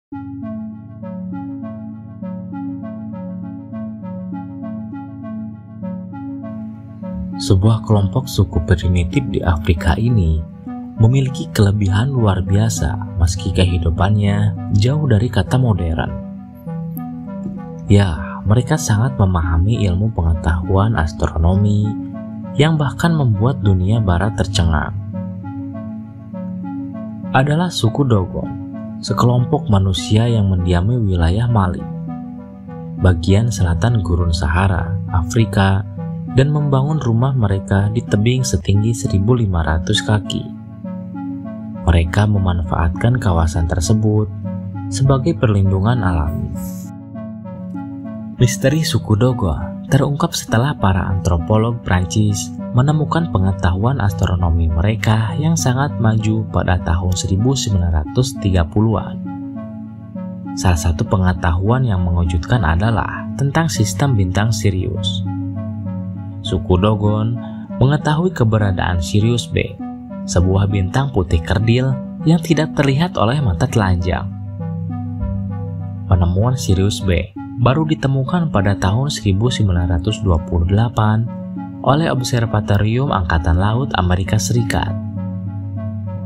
Sebuah kelompok suku primitif di Afrika ini memiliki kelebihan luar biasa meski kehidupannya jauh dari kata modern. Ya, mereka sangat memahami ilmu pengetahuan astronomi yang bahkan membuat dunia barat tercengang. Adalah suku Dogon, sekelompok manusia yang mendiami wilayah Mali, bagian selatan Gurun Sahara, Afrika, dan membangun rumah mereka di tebing setinggi 1.500 kaki. Mereka memanfaatkan kawasan tersebut sebagai perlindungan alami. Misteri suku Dogon terungkap setelah para antropolog Prancis menemukan pengetahuan astronomi mereka yang sangat maju pada tahun 1930-an. Salah satu pengetahuan yang mengejutkan adalah tentang sistem bintang Sirius. Suku Dogon mengetahui keberadaan Sirius B, sebuah bintang putih kerdil yang tidak terlihat oleh mata telanjang. Penemuan Sirius B baru ditemukan pada tahun 1928 oleh Observatorium Angkatan Laut Amerika Serikat.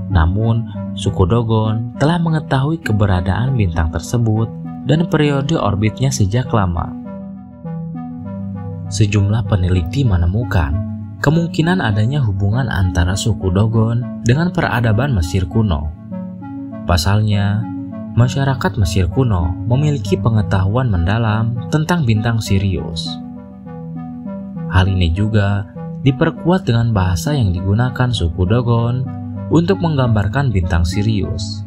Namun, suku Dogon telah mengetahui keberadaan bintang tersebut dan periode orbitnya sejak lama. Sejumlah peneliti menemukan kemungkinan adanya hubungan antara suku Dogon dengan peradaban Mesir kuno. Pasalnya, masyarakat Mesir kuno memiliki pengetahuan mendalam tentang bintang Sirius. Hal ini juga diperkuat dengan bahasa yang digunakan suku Dogon untuk menggambarkan bintang Sirius.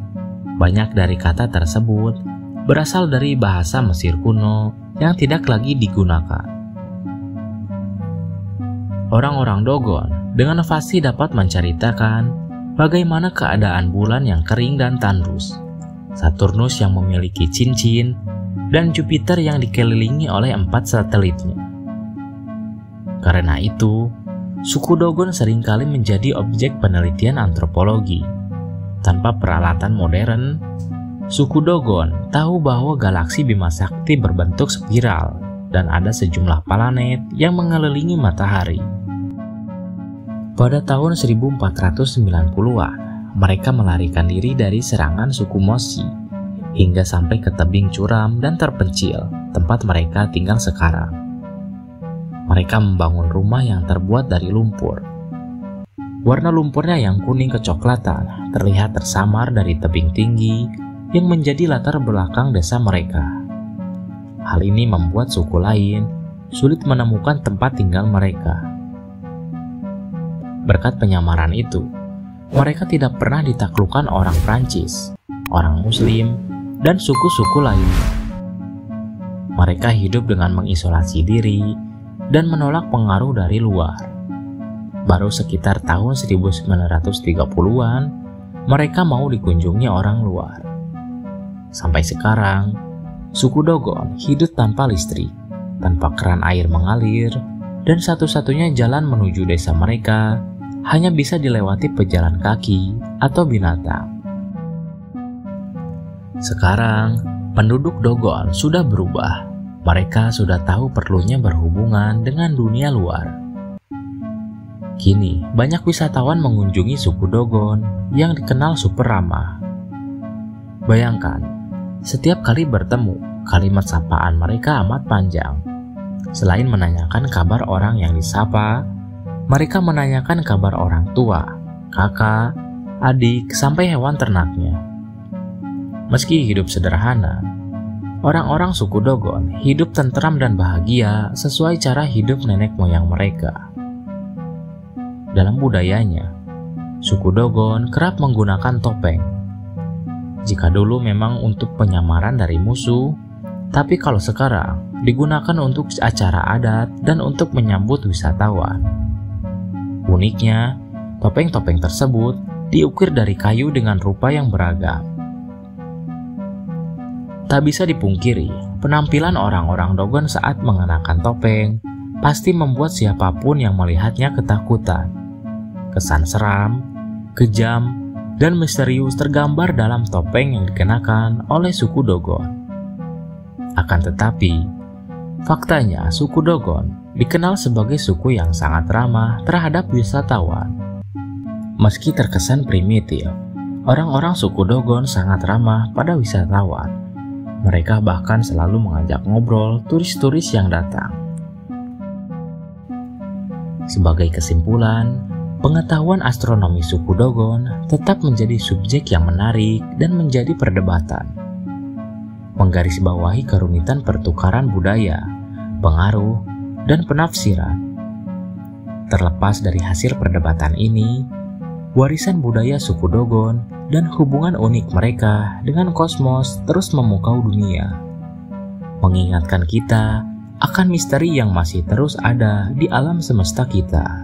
Banyak dari kata tersebut berasal dari bahasa Mesir kuno yang tidak lagi digunakan. Orang-orang Dogon dengan fasih dapat menceritakan bagaimana keadaan bulan yang kering dan tandus, Saturnus yang memiliki cincin, dan Jupiter yang dikelilingi oleh 4 satelitnya. Karena itu, suku Dogon seringkali menjadi objek penelitian antropologi. Tanpa peralatan modern, suku Dogon tahu bahwa galaksi Bima Sakti berbentuk spiral dan ada sejumlah planet yang mengelilingi matahari. Pada tahun 1490-an, mereka melarikan diri dari serangan suku Mosi hingga sampai ke tebing curam dan terpencil, tempat mereka tinggal sekarang. Mereka membangun rumah yang terbuat dari lumpur. Warna lumpurnya yang kuning kecoklatan terlihat tersamar dari tebing tinggi yang menjadi latar belakang desa mereka. Hal ini membuat suku lain sulit menemukan tempat tinggal mereka. Berkat penyamaran itu, mereka tidak pernah ditaklukkan orang Prancis, orang Muslim, dan suku-suku lain. Mereka hidup dengan mengisolasi diri dan menolak pengaruh dari luar. Baru sekitar tahun 1930-an, mereka mau dikunjungi orang luar. Sampai sekarang, suku Dogon hidup tanpa listrik, tanpa keran air mengalir, dan satu-satunya jalan menuju desa mereka hanya bisa dilewati pejalan kaki atau binatang. Sekarang, penduduk Dogon sudah berubah. Mereka sudah tahu perlunya berhubungan dengan dunia luar. Kini, banyak wisatawan mengunjungi suku Dogon yang dikenal super ramah. Bayangkan, setiap kali bertemu, kalimat sapaan mereka amat panjang. Selain menanyakan kabar orang yang disapa, mereka menanyakan kabar orang tua, kakak, adik, sampai hewan ternaknya. Meski hidup sederhana, orang-orang suku Dogon hidup tentram dan bahagia sesuai cara hidup nenek moyang mereka. Dalam budayanya, suku Dogon kerap menggunakan topeng. Jika dulu memang untuk penyamaran dari musuh, tapi kalau sekarang digunakan untuk acara adat dan untuk menyambut wisatawan. Uniknya, topeng-topeng tersebut diukir dari kayu dengan rupa yang beragam. Tak bisa dipungkiri, penampilan orang-orang Dogon saat mengenakan topeng pasti membuat siapapun yang melihatnya ketakutan. Kesan seram, kejam, dan misterius tergambar dalam topeng yang dikenakan oleh suku Dogon. Akan tetapi, faktanya suku Dogon dikenal sebagai suku yang sangat ramah terhadap wisatawan. Meski terkesan primitif, orang-orang suku Dogon sangat ramah pada wisatawan. Mereka bahkan selalu mengajak ngobrol turis-turis yang datang. Sebagai kesimpulan, pengetahuan astronomi suku Dogon tetap menjadi subjek yang menarik dan menjadi perdebatan. Menggarisbawahi kerumitan pertukaran budaya, pengaruh, dan penafsiran. Terlepas dari hasil perdebatan ini, warisan budaya suku Dogon dan hubungan unik mereka dengan kosmos terus memukau dunia, mengingatkan kita akan misteri yang masih terus ada di alam semesta kita.